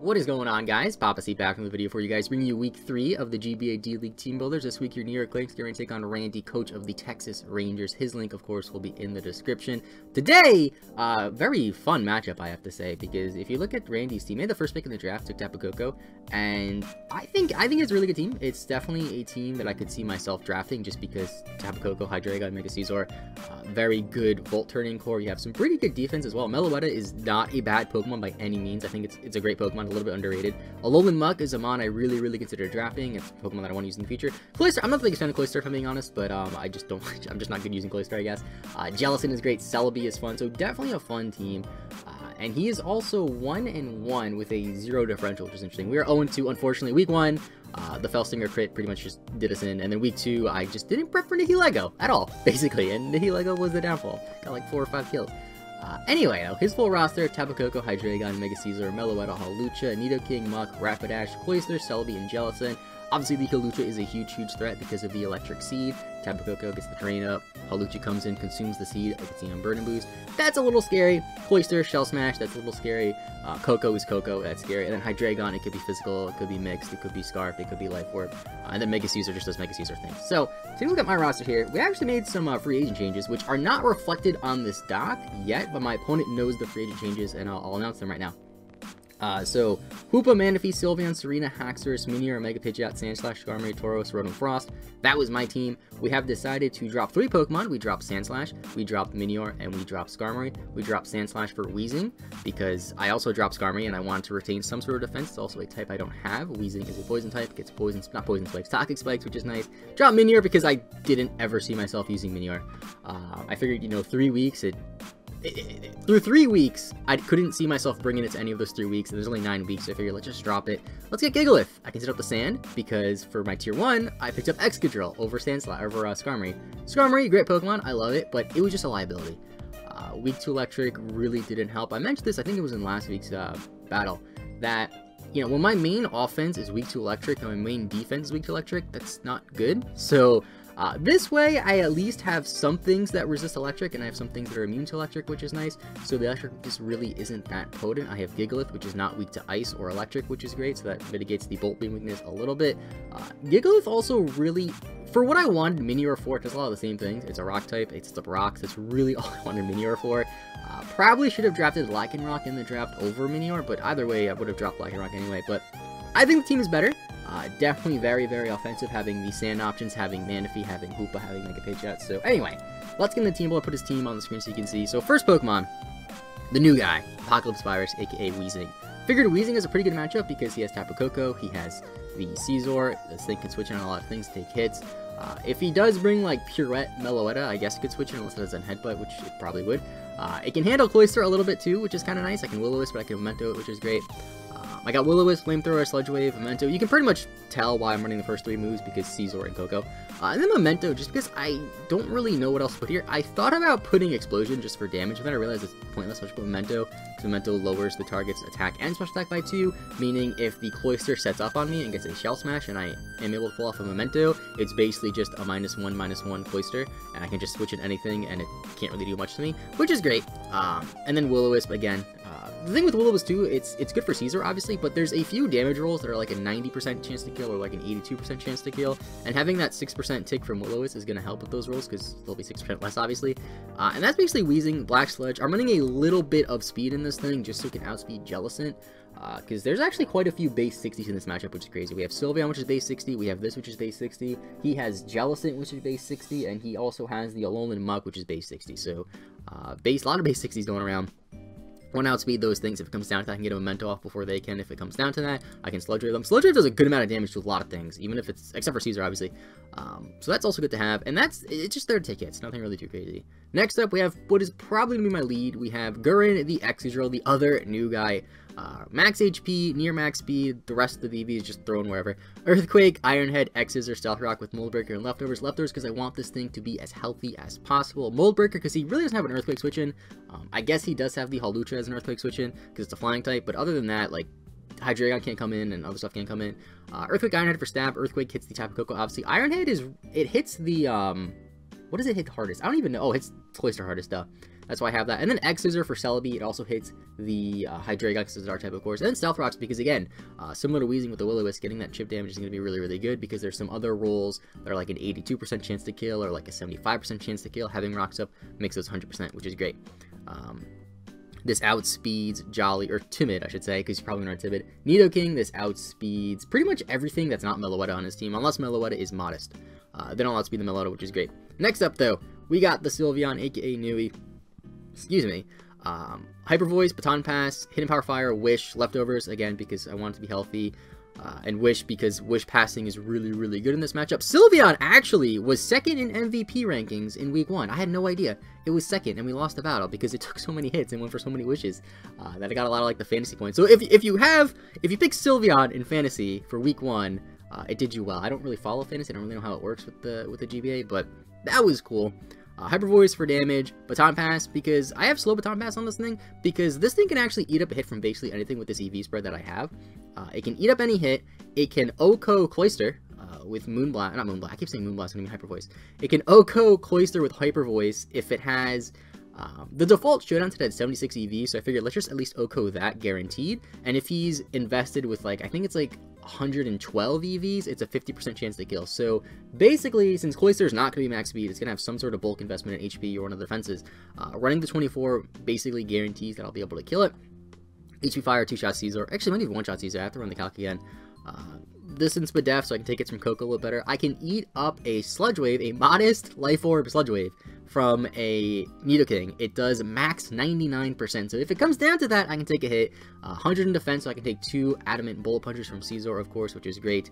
What is going on, guys? PaPaSea back from the video for you guys, bringing you week 3 of the GBA D-League Team Builders. This week, your New York Klinks going to take on Randy, coach of the Texas Rangers. His link, of course, will be in the description. Today, very fun matchup, I have to say, because if you look at Randy's team, he made the first pick in the draft, took PaPaSea, and I think it's a really good team. It's definitely a team that I could see myself drafting just because PaPaSea, Hydreigon, Mega Caesar, very good Volt turning core. You have some pretty good defense as well. Meloetta is not a bad Pokemon by any means. I think it's a great Pokemon. A little bit underrated. Alolan Muck is a mon I really consider drafting. It's a Pokemon that I want to use in the future. Cloyster, I'm not the biggest fan of Cloyster, if I'm being honest, but I'm just not good using Cloyster, I guess. Jellicent is great. Celebi is fun, so definitely a fun team. And he is also 1-1 with a 0 differential, which is interesting. We are 0-2, unfortunately. Week 1, the Felstinger crit pretty much just did us in, and then week 2, I just didn't prep for Nihilego at all, basically, and Nihilego was the downfall. Got like 4 or 5 kills. Anyway, though, his full roster: PaPaSea, Hydreigon, Mega Caesar, Meloetta, Hawlucha, Nidoking, Muck, Rapidash, Cloyster, Celebi, and Jellicent. Obviously, the Hawlucha is a huge threat because of the Electric Seed. PaPaSea gets the Drain up. Hawlucha comes in, consumes the Seed. I can see on Burden Boost. That's a little scary. Cloyster, Shell Smash. That's a little scary. Coco is Coco. That's scary. And then Hydreigon, it could be physical. It could be mixed. It could be Scarf. It could be Life Orb. And then Mega Caesar just does Mega Caesar things. So, take a look at my roster here. We actually made some free agent changes, which are not reflected on this doc yet, but my opponent knows the free agent changes, and I'll announce them right now. So, Hoopa, Manaphy, Sylveon, Serena, Haxorus, Minior, Mega Pidgeot, Sandslash, Skarmory, Tauros, Rotom, Frost. That was my team. We have decided to drop 3 Pokemon. We dropped Sandslash, we dropped Minior, and we dropped Skarmory. We dropped Sandslash for Weezing, because I also dropped Skarmory, and I wanted to retain some sort of defense. It's also a type I don't have. Weezing is a poison type, gets not poison spikes, toxic spikes, which is nice. Dropped Minior because I didn't ever see myself using Minior. I figured, 3 weeks, through 3 weeks, I couldn't see myself bringing it to any of those 3 weeks, and there's only 9 weeks, so I figured let's just drop it. Let's get Gigalith. I can set up the Sand, because for my Tier 1, I picked up Excadrill over Skarmory. Skarmory, great Pokemon, I love it, but it was just a liability. Weak to Electric really didn't help. I mentioned this, I think it was in last week's battle, that, when my main offense is weak to Electric, and my main defense is weak to Electric, that's not good. So, this way, I at least have some things that resist electric, and I have some things that are immune to electric, which is nice. So the electric just really isn't that potent. I have Gigalith, which is not weak to ice or electric, which is great, so that mitigates the Bolt Beam weakness a little bit. Gigalith also really, for what I wanted Minior for, it does a lot of the same things. It's a rock type, it's up rocks, that's really all I wanted Minior for. Probably should have drafted Lycanroc in the draft over Minior, but either way, I would have dropped Lycanroc anyway. But I think the team is better. Definitely very offensive, having the Sand options, having Manaphy, having Hoopa, having Mega Pidgeot. So anyway, let's get in the team. I'll put his team on the screen so you can see. So first Pokemon, the new guy, Apocalypse Virus, aka Weezing. Figured Weezing is a pretty good matchup because he has PaPaSea, he has the Caesar, this thing can switch in on a lot of things, take hits. If he does bring like Purette Meloetta, I guess it could switch in unless it has a Headbutt, which it probably would. It can handle Cloyster a little bit too, which is kind of nice. I can Will-O-Wisp, but I can Memento it, which is great. I got Will-O-Wisp, Flamethrower, Sludge Wave, Memento. You can pretty much tell why I'm running the first 3 moves because Caesar and Coco. And then Memento, just because I don't really know what else to put here. I thought about putting Explosion just for damage, but then I realized it's pointless. So I should put Memento, because Memento lowers the target's attack and special attack by 2, meaning if the Cloyster sets up on me and gets a Shell Smash and I am able to pull off a Memento, it's basically just a -1/-1 Cloyster, and I can just switch in anything and it can't really do much to me, which is great. And then Will-O-Wisp again. The thing with Will-O-Wisp too, it's good for Caesar obviously, but there's a few damage rolls that are like a 90% chance to kill or like an 82% chance to kill, and having that 6% tick from Will-O-Wisp is going to help with those rolls because they'll be 6% less obviously. And that's basically Weezing, Black Sludge. I'm running a little bit of speed in this thing just so it can outspeed Jellicent, because there's actually quite a few base 60s in this matchup, which is crazy. We have Sylveon, which is base 60, we have this, which is base 60, he has Jellicent, which is base 60, and he also has the Alolan Muck, which is base 60, so a lot of base 60s going around. Want to outspeed those things. If it comes down to that, I can get a Memento off before they can. If it comes down to that, I can Sludge Wave them. Sludge Wave does a good amount of damage to a lot of things, even if it's, except for Caesar, obviously. So that's also good to have, and it's just there to take hits, nothing really too crazy. Next up, we have what is probably going to be my lead. We have Gurren, the Excadrill, the other new guy. Max HP, near max speed, the rest of the VV is just thrown wherever. Earthquake, Iron Head, X's, or Stealth Rock with Mold Breaker and Leftovers. Leftovers because I want this thing to be as healthy as possible. Mold Breaker because he really doesn't have an Earthquake switch in. I guess he does have the Hawlucha as an Earthquake switch in because it's a flying type, but other than that, like, Hydreigon can't come in and other stuff can't come in. Earthquake, Iron Head for stab. Earthquake hits the PaPaSea, obviously. Iron Head it hits the, what does it hit hardest? I don't even know. Oh, it hits Cloyster hardest, though. That's why I have that. And then X Scissor for Celebi. It also hits the Hydreigon because it's a dark type, of course. And then Stealth Rocks because, again, similar to Weezing with the Will-O-Wisp, getting that chip damage is going to be really, really good because there's some other rolls that are like an 82% chance to kill or like a 75% chance to kill. Having Rocks up makes those 100%, which is great. This outspeeds Jolly, or Timid, I should say, because he's probably not Timid. Nidoking, this outspeeds pretty much everything that's not Meloetta on his team, unless Meloetta is modest. They don't outspeed the Meloetta, which is great. Next up, though, we got the Sylveon, aka Nui. Excuse me. Hyper Voice, Baton Pass, Hidden Power Fire, Wish, Leftovers, again, because I want it to be healthy. And Wish, because Wish passing is really, really good in this matchup. Sylveon actually was second in MVP rankings in week 1. I had no idea. It was second, and we lost the battle because it took so many hits and went for so many wishes that I got a lot of like the fantasy points. So if you pick Sylveon in fantasy for week 1, it did you well. I don't really follow fantasy. I don't really know how it works with the GBA, but that was cool. Hyper Voice for damage, Baton Pass, because I have slow Baton Pass on this thing, because this thing can actually eat up a hit from basically anything with this EV spread that I have. It can eat up any hit. It can OHKO Cloyster with Moonblast, not Moonblast, I keep saying Moonblast, I mean Hyper Voice. It can OHKO Cloyster with Hyper Voice if it has, the default showdown today had 76 EV, so I figured let's just at least OHKO that guaranteed, and if he's invested with like, I think it's like 112 EVs, it's a 50% chance to kill. So basically, since Cloyster is not going to be max speed, it's going to have some sort of bulk investment in HP or one of the defenses. Running the 24 basically guarantees that I'll be able to kill it. HP Fire, 2-shot Caesar. Actually, I might even 1-shot Caesar. I have to run the calc again. Distance but def, so I can take it from Coco a little better. I can eat up a Sludge Wave, a modest Life Orb Sludge Wave from a Nidoking. It does max 99%, so if it comes down to that, I can take a hit. 100 in defense, so I can take 2 Adamant Bullet Punches from Caesar, of course, which is great.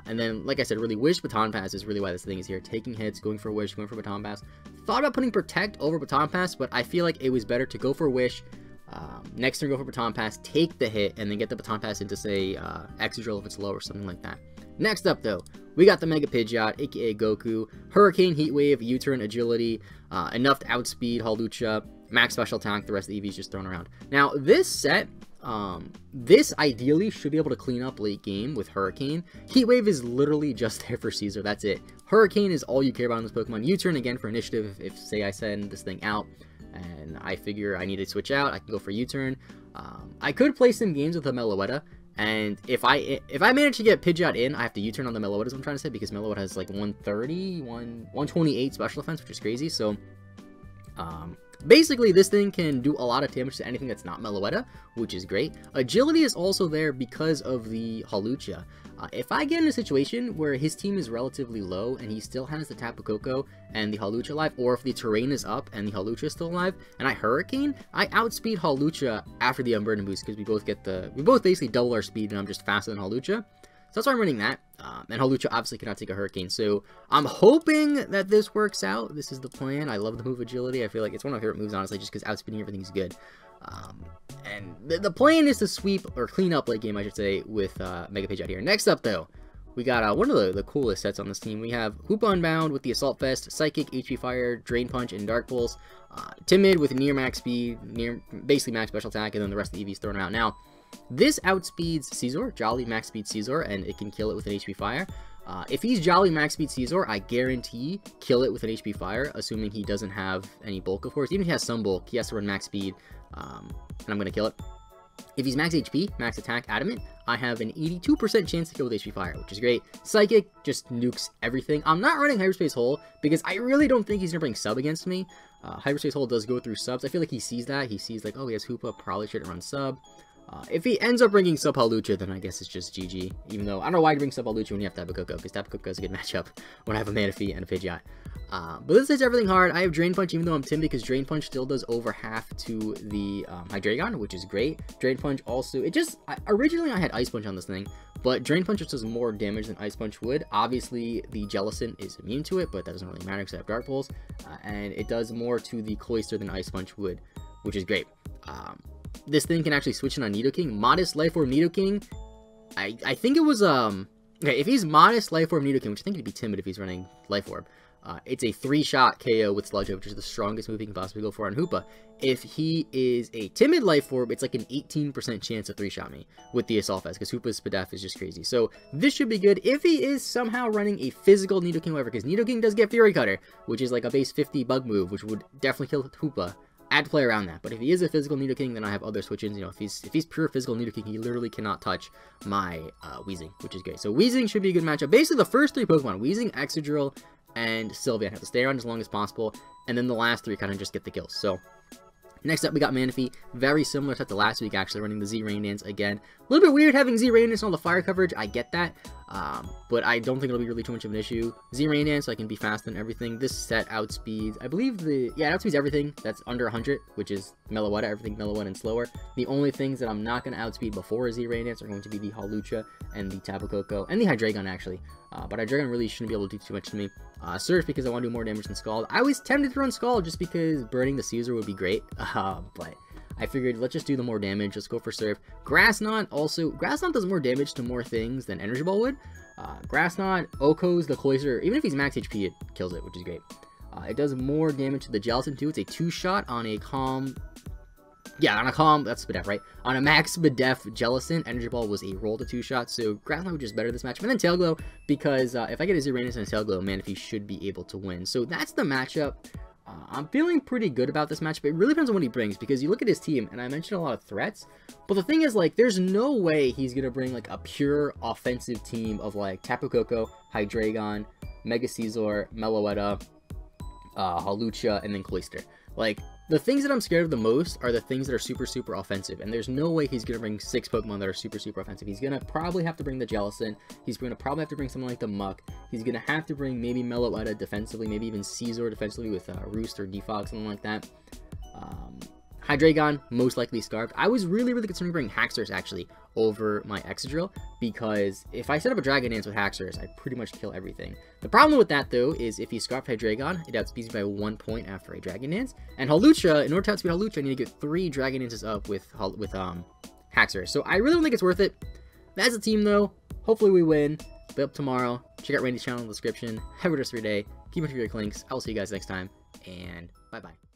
And then, like I said, really Wish Baton Pass is really why this thing is here. Taking hits, going for Wish, going for Baton Pass. Thought about putting Protect over Baton Pass, but I feel like it was better to go for Wish. Next turn, go for Baton Pass, take the hit, and then get the Baton Pass into, say, Excadrill if it's low or something like that. Next up, though, we got the Mega Pidgeot, aka Goku, Hurricane, Heat Wave, U-Turn, Agility, enough to outspeed Hawlucha, max special attack, the rest of the EVs just thrown around. Now, this set, this ideally should be able to clean up late game with Hurricane. Heat Wave is literally just there for Caesar, that's it. Hurricane is all you care about in this Pokemon. U-Turn, again, for initiative, if say I send this thing out, and I figure I need to switch out, I can go for U-Turn. I could play some games with a Meloetta, and if I manage to get Pidgeot in, I have to U-Turn on the Meloetta, is what I'm trying to say, because Meloetta has like 128 special defense, which is crazy. So basically, this thing can do a lot of damage to anything that's not Meloetta, which is great. Agility is also there because of the Hawlucha. If I get in a situation where his team is relatively low and he still has the Tapu Koko and the Hawlucha alive, or if the terrain is up and the Hawlucha is still alive, and I Hurricane, I outspeed Hawlucha after the Unburden boost because we both basically double our speed and I'm just faster than Hawlucha. So that's why I'm running that. And Hawlucha obviously cannot take a Hurricane. So I'm hoping that this works out. This is the plan. I love the move Agility. I feel like it's one of my favorite moves, honestly, just because outspeeding everything is good. And the plan is to sweep, or clean up late game, I should say, with Mega Pidgeot here. Next up, though, we got one of the coolest sets on this team. We have Hoopa Unbound with the Assault Vest, Psychic, HP Fire, Drain Punch, and Dark Pulse. Timid with near max speed, basically max special attack, and then the rest of the EVs thrown out. Now, this outspeeds Caesar, Jolly max speed Caesar, and it can kill it with an HP Fire. If he's Jolly max speed Caesar, I guarantee kill it with an HP Fire, assuming he doesn't have any bulk, of course. Even if he has some bulk, he has to run max speed, and I'm going to kill it. If he's max HP, max attack, Adamant, I have an 82% chance to kill with HP Fire, which is great. Psychic just nukes everything. I'm not running Hyperspace Hole because I really don't think he's going to bring sub against me. Hyperspace Hole does go through subs. I feel like he sees that. He sees like, oh, he has Hoopa, probably shouldn't run sub. If he ends up bringing sub Hawlucha, then I guess it's just GG. Even though, I don't know why you bring sub Hawlucha when you have Tapu Koko, because Tapu Koko is a good matchup when I have a Manaphy and a Pidgeot. But this hits everything hard. I have Drain Punch, even though I'm Tim, because Drain Punch still does over half to the Hydreigon, which is great. Drain Punch also, originally I had Ice Punch on this thing, but Drain Punch just does more damage than Ice Punch would. Obviously, the Jellicent is immune to it, but that doesn't really matter because I have Dark Pulse, and it does more to the Cloyster than Ice Punch would, which is great. This thing can actually switch in on Nidoking. Modest Life Orb Nidoking, I think it was, okay, if he's Modest Life Orb Nidoking, which I think he'd be Timid if he's running Life Orb, it's a 3-shot KO with Sludge Wave, which is the strongest move he can possibly go for on Hoopa. If he is a Timid Life Orb, it's like an 18% chance to 3-shot me with the Assault Vest, because Hoopa's Spadef is just crazy. So this should be good if he is somehow running a physical Nidoking, however, because Nidoking does get Fury Cutter, which is like a base 50 bug move, which would definitely kill Hoopa. I had to play around that. But if he is a physical Nidoking, then I have other switch-ins. You know, if he's pure physical Nidoking, he literally cannot touch my Weezing, which is great. So Weezing should be a good matchup. Basically, the first 3 Pokemon, Weezing, Excadrill, and Sylveon, have to stay around as long as possible. And then the last 3 kind of just get the kills. So next up, we got Manaphy. Very similar to the last week, actually, running the Z Rain Dance again. A little bit weird having Z Rain Dance on all the fire coverage. I get that. But I don't think it'll be really too much of an issue. Z Rain Dance, so I can be fast and everything. This set outspeeds, I believe it outspeeds everything that's under 100, which is Meloetta, everything Meloetta and slower. The only things that I'm not going to outspeed before a Z Rain Dance are going to be the Hawlucha and the Tapu Koko, and the Hydreigon, actually. But Hydreigon really shouldn't be able to do too much to me. Surf, because I want to do more damage than Scald. I was tempted to run Scald just because burning the Caesar would be great, but I figured let's just do the more damage. Let's go for Surf. Grass Knot does more damage to more things than Energy Ball would. Grass Knot, Oko's, the Cloyster, even if he's max HP, it kills it, which is great. It does more damage to the Gelatin too. It's a 2-shot on a calm. Yeah, on a calm, that's Spadef, right? On a max Spadef Jellicent, Energy Ball was a roll to 2-shot, so Grass Knot was just better this match. And then Tail Glow, because if I get a Z-Rainus and a Tail Glow, Manaphy should be able to win. So that's the matchup. I'm feeling pretty good about this match, but it really depends on what he brings, because you look at his team, and I mentioned a lot of threats, but the thing is, like, there's no way he's going to bring, like, a pure offensive team of, like, Tapu Koko, Hydreigon, Mega Caesar, Meloetta, Hawlucha, and then Cloyster. Like, the things that I'm scared of the most are the things that are super, super offensive, and there's no way he's going to bring 6 Pokemon that are super, super offensive. He's going to probably have to bring the Jellicent. He's going to probably have to bring something like the Muck. He's going to have to bring maybe Meloetta defensively, maybe even Caesar defensively with Roost or Defog, something like that. Hydreigon, most likely Scarfed. I was really, really concerned bringing Haxorus, actually, over my Excadrill, because if I set up a Dragon Dance with Haxorus, I pretty much kill everything. The problem with that, though, is if you Scarf Hydreigon, it outspeeds by 1 point after a Dragon Dance. And Hawlucha, in order to outspeed Hawlucha, I need to get 3 Dragon Dances up with Haxorus. So I really don't think it's worth it. That's a team, though. Hopefully we win. Be up tomorrow. Check out Randy's channel in the description. Have a good rest of your day. Keep it to your Klinks. I will see you guys next time, and bye-bye.